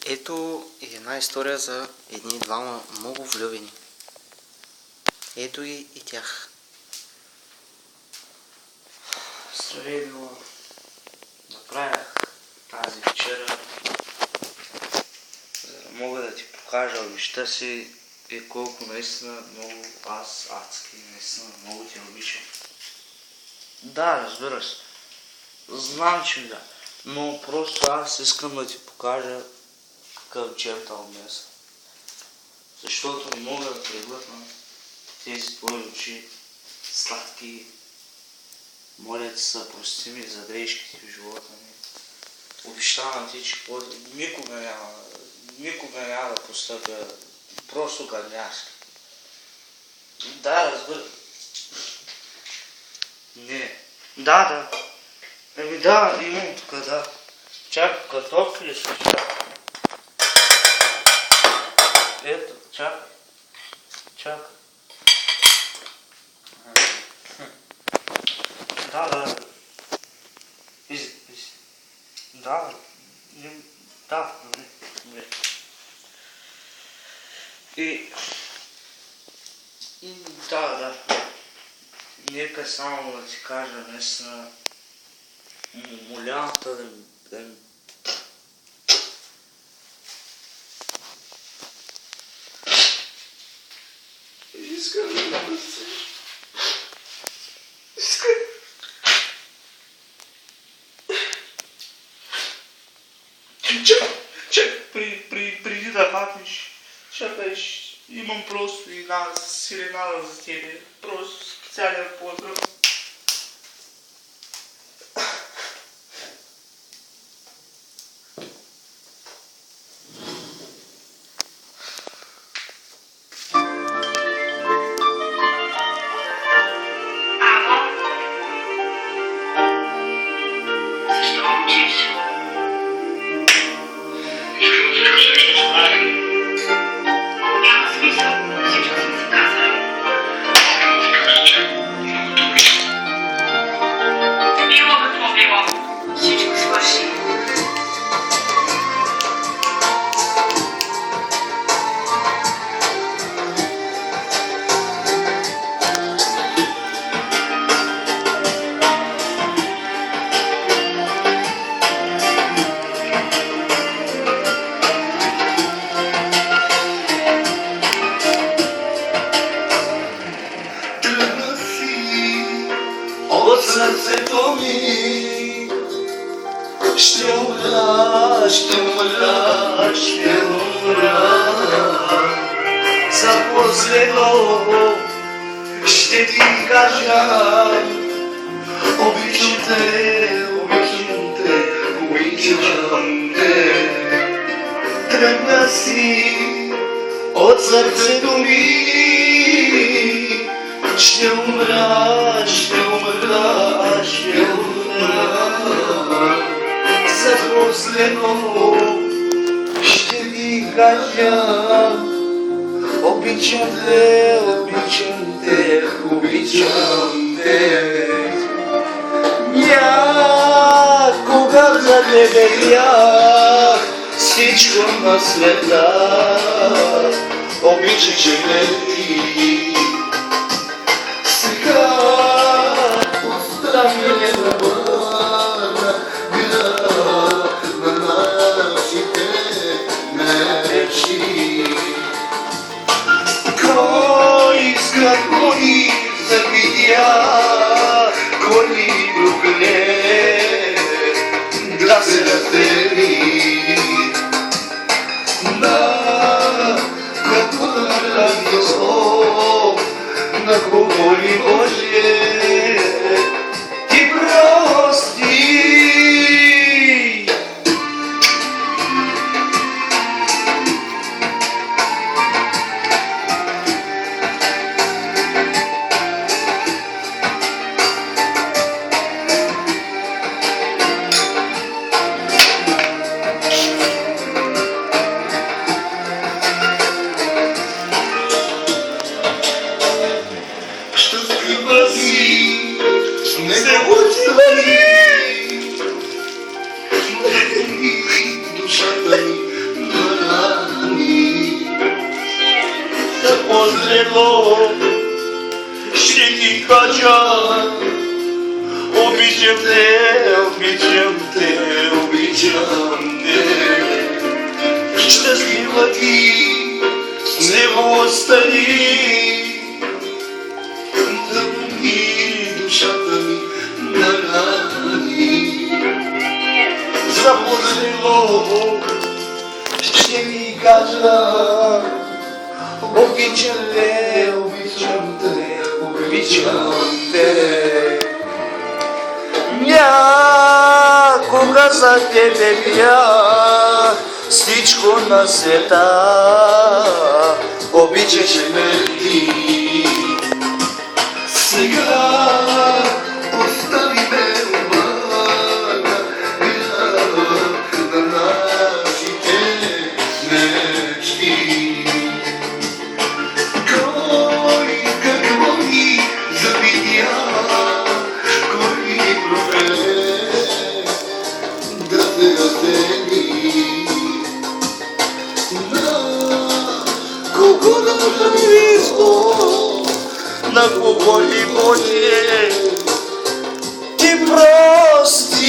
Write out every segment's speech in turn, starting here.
Ето една история за едни двама много влюбени. Ето и тях. Здравей, Мила. Направях тази вечера, за да мога да ти покажа обичта си и колко наистина много аз адски, наистина много те обичам. Да, разбира се. Знам, че да. Но просто аз искам да ти покажа какъв джентълмен съм. Защото не мога да преглътна тези твои очи сладки. Моля ти се, прости ми за грешките в живота ми. Обещавам ти, че никога няма да постъпя просто гадняшки. Да, разбира. Не. Да. Еми да, имам тук, да. Чакай, картофи ли са? Ето, чакай. Да. Изи. Да. Добре. И да. Нека само да ти кажа, наистина, молявам те да ми... Искам да ме простиш. Чакай, преди да хапнеш, чакай, имам просто една сиренада за тебе, просто специален поздрав. От сърцето ми ще умра. За последно ще ти кажа: обичам те. Тръгна си от сърцето ми, ще умра. За последно ще ти кажа: обичам те. Някога за тебе бях всичко на света. Обичаш ме ти. Сега остави ме на нашите мечти. Кой завидя, кой прокле да се раздели на кого ли Боже ти прости. Щастлива си обичам те, обичам те, обичам те. Щастлива ти с него остани, да помни душата ми на рани. За последно ще ми кажа, обичам те, обичам те, обичам те. Някога за тебе бях всичко на света, обичаше ме ти. Сега остави ме обмана на нашите мечти. Кой какво ни завидя, кой ни проведе да те разтени. Кого да близко, на кого ли Боже ти прости.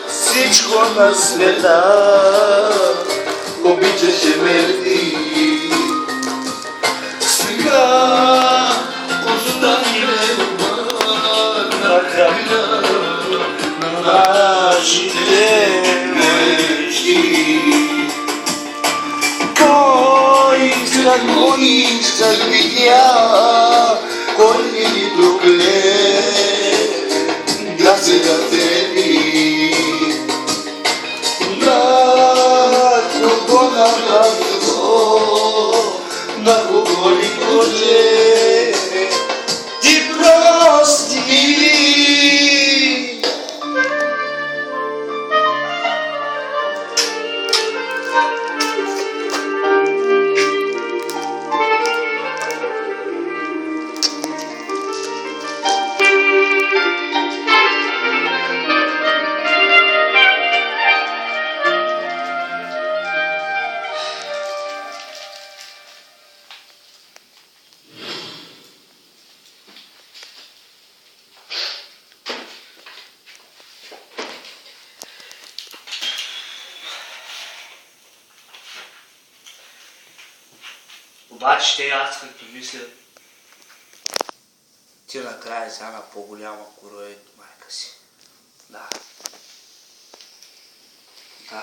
Всичко на света обичаше ме ти. Сега остави ме на края на нашите мечти. Кой какво ни завидя, кой ни прокле да се разтени. На кого ли Боже ти прости. Обаче те аз като мисля, ти накрая взе на по-голяма кора и майка си. Да. Да,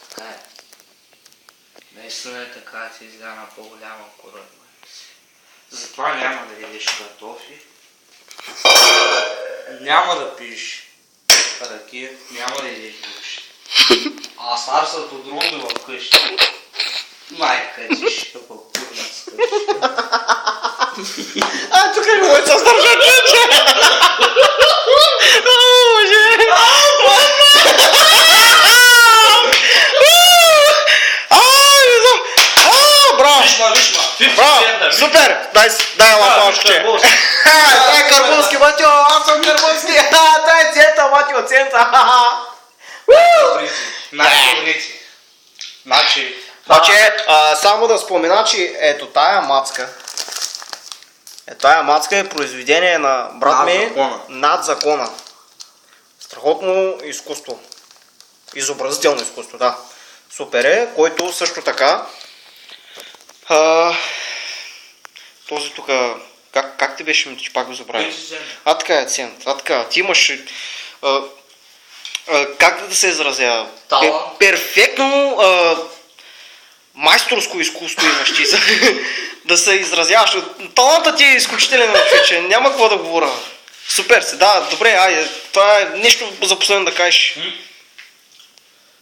така е. Наистина е така, ти взе на по-голяма кора и майка си. Затова няма да ядеш картофи, няма да пиеш ракия, няма да ядеш гуши. А старството друго в къщи. Майка ти ще по-курна с къщи. А, тук е моят състържание! Браво! Супер! Дай лапашче! Дай карбунски, матио! Аз съм карбунски! Дай цента, матио, цента! Най-добрите. Значи, само да спомена, че ето тая мацка. Тая мацка е произведение на брат ми над закона. Страхотно изкуство. Изобразително изкуство, да. Супер е, който също така този тук, как ти беше, ти пак го забравя? Така е, цент. Така, ти имаш как да се изразя? Перфектно майсторско изкуство имаш ти да се изразяваш. Талантът ти е изключителен, човече. Няма какво да говоря. Супер си, да, добре, айде. Това е нещо за последно да кажеш.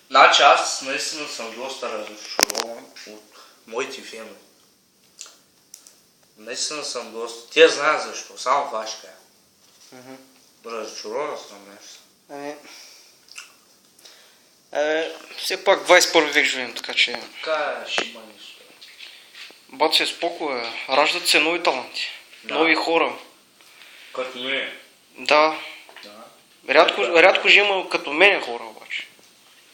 Значи аз наистина съм доста разочарован от моите филми. Наистина съм доста. Тя знаят защо, само това ще кажа. Разочарован съм нещо. Все пак 21 век живеем, така че... Така ще има нищо. Баци е спокой, раждат се нови таланти, нови хора. Като ми. Да, Да. рядко ще има като мене хора обаче.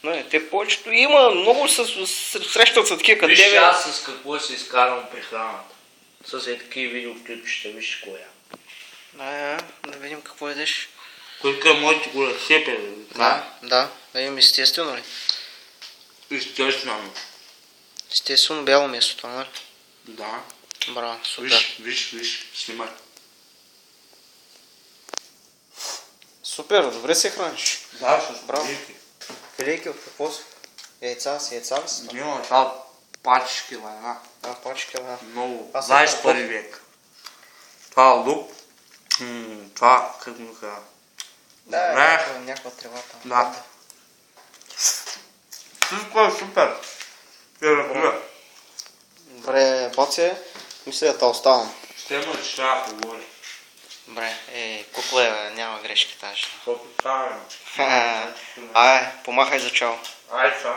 Не, те повечето има, много срещат са такива като Виж тебе. аз с какво се изкарвам прехраната. С е такива видеоклипчета, виж коя. Да видим какво едеш. Кои моите го разсепя, Да видим естествено ли. Естествено. Естествено бяло месо това, нали? Да. Браво, супер. Виж, снимай. Супер, добре се храниш. Да, с Браво. филейки. Филейки от какво са? Яйца ли са? Има това пачки лайна. Пачки, да. Много. Аз 21 век. Това е лук. Това, как му кажа? Да, Знаех. някаква трева там. Да. Всичко е супер. Добре, Баци, мисля да те оставам. Ще има, че трябва да поговори. Добре, кукле, няма грешки тази. Защото става. Помахай за чао. Ай, чао.